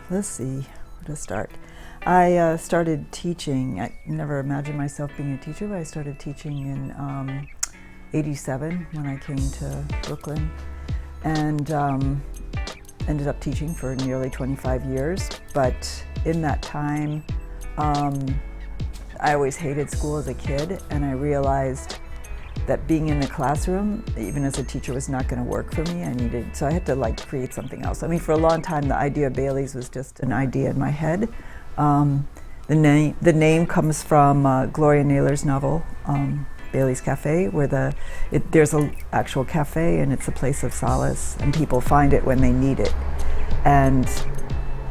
Let's see, where to start. I started teaching. I never imagined myself being a teacher, but I started teaching in '87 when I came to Brooklyn, and ended up teaching for nearly 25 years. But in that time, I always hated school as a kid, and I realized that being in the classroom, even as a teacher, was not going to work for me. So I had to create something else. I mean, for a long time, the idea of Bailey's was just an idea in my head. The name comes from Gloria Naylor's novel, Bailey's Cafe, where there's an actual cafe, and it's a place of solace, and people find it when they need it. And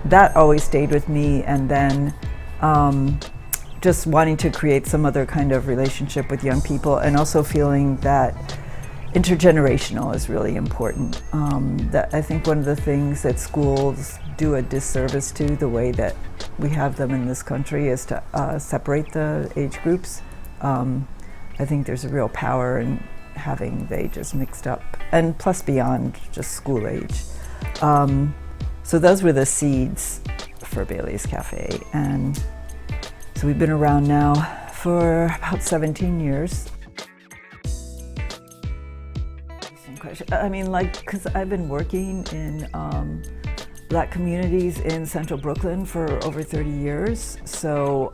that always stayed with me, and then just wanting to create some other kind of relationship with young people, and also feeling that intergenerational is really important. That I think one of the things that schools do a disservice to, the way that we have them in this country, is to separate the age groups. I think there's a real power in having the ages mixed up, and plus beyond just school age. So those were the seeds for Bailey's Cafe, and so we've been around now for about 17 years. I mean, because I've been working in Black communities in central Brooklyn for over 30 years. So,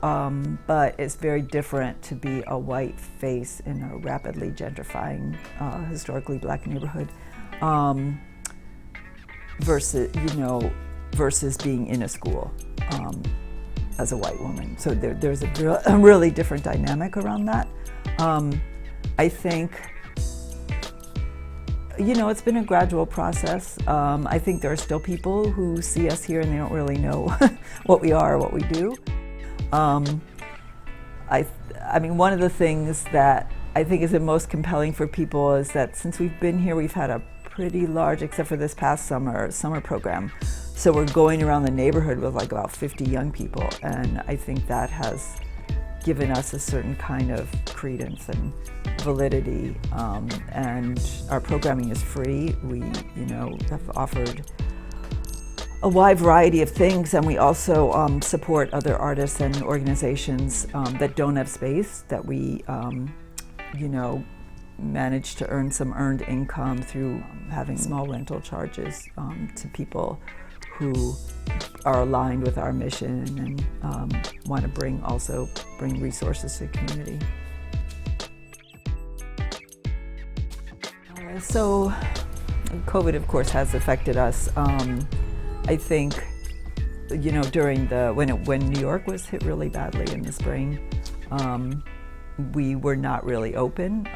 but it's very different to be a white face in a rapidly gentrifying, historically Black neighborhood, versus being in a school. As a white woman. So there's a really different dynamic around that. I think, it's been a gradual process. I think there are still people who see us here and they don't really know what we are or what we do. I mean, one of the things that I think is the most compelling for people is that since we've been here, we've had a pretty large, except for this past summer program. So we're going around the neighborhood with about 50 young people, and I think that has given us a certain kind of credence and validity. And our programming is free. We, have offered a wide variety of things, and we also support other artists and organizations that don't have space, that we, manage to earn some earned income through having small rental charges to people who are aligned with our mission and want to bring resources to the community. So COVID, of course, has affected us. I think, during when New York was hit really badly in the spring, we were not really open.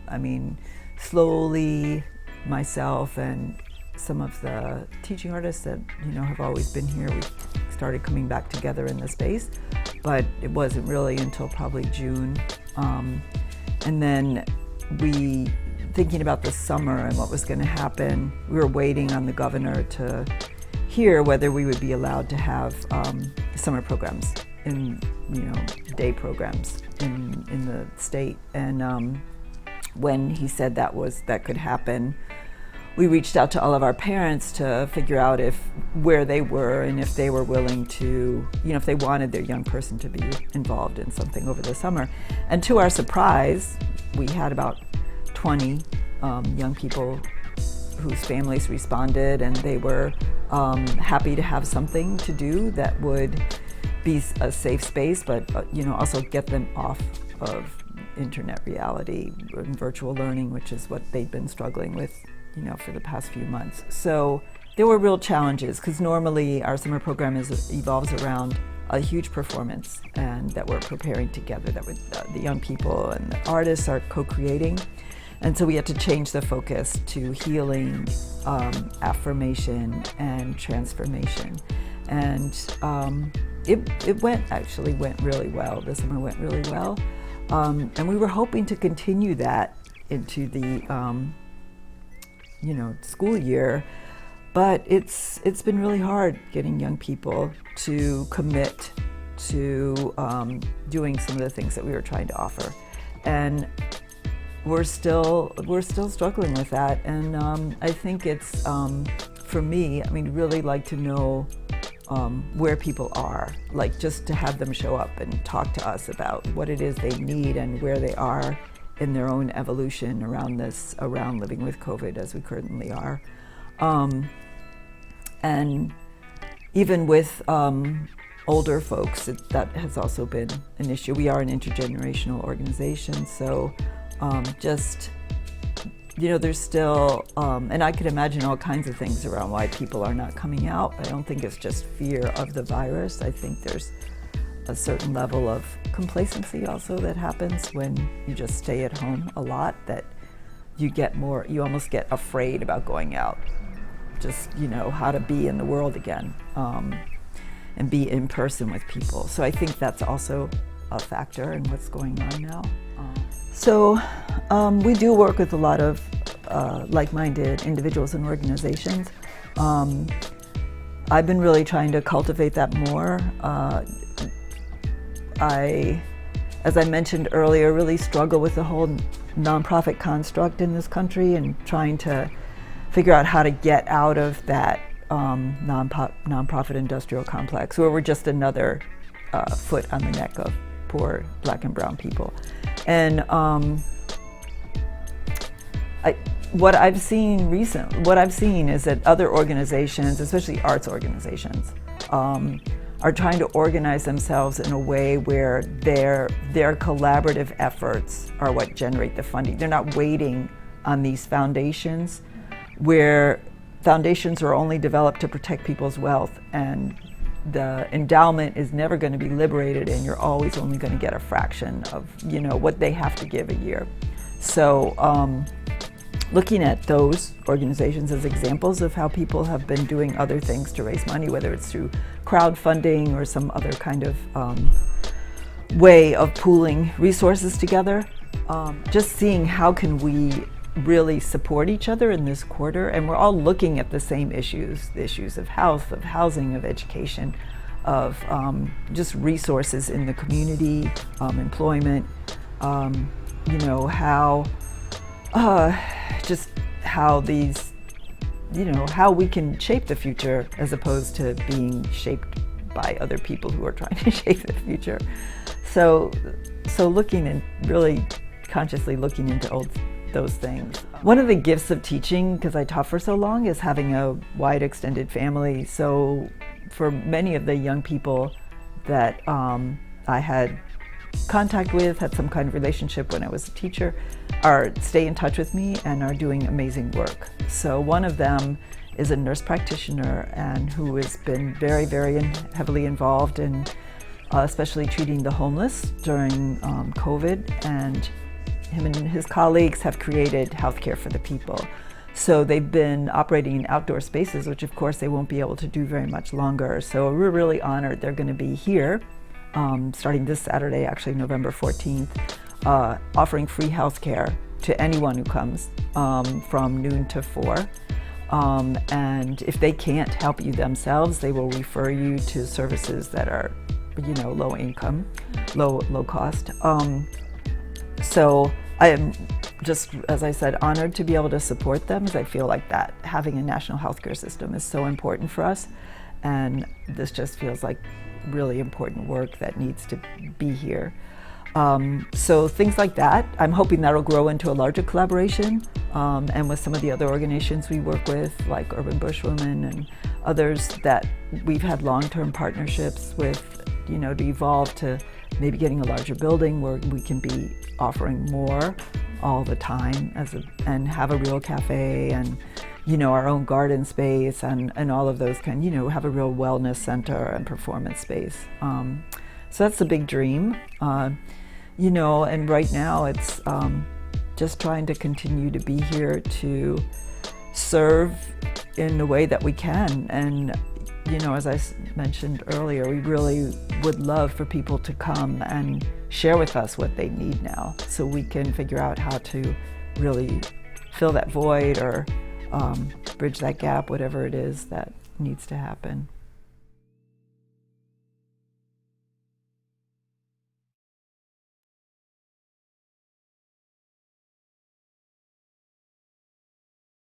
I mean, slowly, myself and some of the teaching artists that have always been here, we started coming back together in the space, but it wasn't really until probably June. And then thinking about the summer and what was going to happen, we were waiting on the governor to hear whether we would be allowed to have summer programs in day programs in the state. And when he said that could happen, we reached out to all of our parents to figure out where they were and if they were willing to, if they wanted their young person to be involved in something over the summer. And to our surprise, we had about 20 young people whose families responded, and they were happy to have something to do that would be a safe space, but also get them off of internet reality and virtual learning, which is what they'd been struggling with for the past few months. So there were real challenges, because normally our summer program evolves around a huge performance, and that we're preparing together, that the young people and the artists are co-creating. And so we had to change the focus to healing, affirmation, and transformation. And it went really well. The summer went really well. And we were hoping to continue that into the school year, but it's been really hard getting young people to commit to doing some of the things that we were trying to offer, and we're still struggling with that. And I think it's for me, I mean, really like to know where people are, like just to have them show up and talk to us about what it is they need and where they are in their own evolution around living with COVID as we currently are. And even with older folks, that has also been an issue. We are an intergenerational organization, so there's still, and I could imagine all kinds of things around why people are not coming out. I don't think it's just fear of the virus. I think there's a certain level of complacency also that happens when you just stay at home a lot, that you almost get afraid about going out, just, how to be in the world again, and be in person with people. So I think that's also a factor in what's going on now. So we do work with a lot of like-minded individuals and organizations. I've been really trying to cultivate that more. As I mentioned earlier, really struggle with the whole nonprofit construct in this country and trying to figure out how to get out of that nonprofit industrial complex where we're just another foot on the neck of poor Black and brown people. And what I've seen is that other organizations, especially arts organizations, are trying to organize themselves in a way where their collaborative efforts are what generate the funding. They're not waiting on these foundations, where foundations are only developed to protect people's wealth, and the endowment is never going to be liberated, and you're always only going to get a fraction of what they have to give a year. So looking at those organizations as examples of how people have been doing other things to raise money, whether it's through crowdfunding or some other kind of way of pooling resources together, just seeing how can we really support each other in this quarter. And we're all looking at the same issues, the issues of health, of housing, of education, of just resources in the community, employment, how we can shape the future as opposed to being shaped by other people who are trying to shape the future. So looking and really consciously looking into those things. One of the gifts of teaching, because I taught for so long, is having a wide extended family. So for many of the young people that I had contact with, had some kind of relationship when I was a teacher, stay in touch with me and are doing amazing work. So one of them is a nurse practitioner and who has been very, very heavily involved in especially treating the homeless during COVID, and him and his colleagues have created healthcare for the people. So they've been operating in outdoor spaces, which of course they won't be able to do very much longer. So we're really honored they're going to be here starting this Saturday, actually November 14th, offering free healthcare to anyone who comes from noon to 4. And if they can't help you themselves, they will refer you to services that are, low income, low cost. So I am just, as I said, honored to be able to support them, as I feel like that having a national healthcare system is so important for us. And this just feels like really important work that needs to be here. So things like that, I'm hoping that'll grow into a larger collaboration, and with some of the other organizations we work with, like Urban Bush Women and others that we've had long-term partnerships with, to evolve to maybe getting a larger building where we can be offering more all the time and have a real cafe and, our own garden space and all of those have a real wellness center and performance space. So that's the big dream. And right now it's just trying to continue to be here to serve in the way that we can. And, as I mentioned earlier, we really would love for people to come and share with us what they need now so we can figure out how to really fill that void or bridge that gap, whatever it is that needs to happen.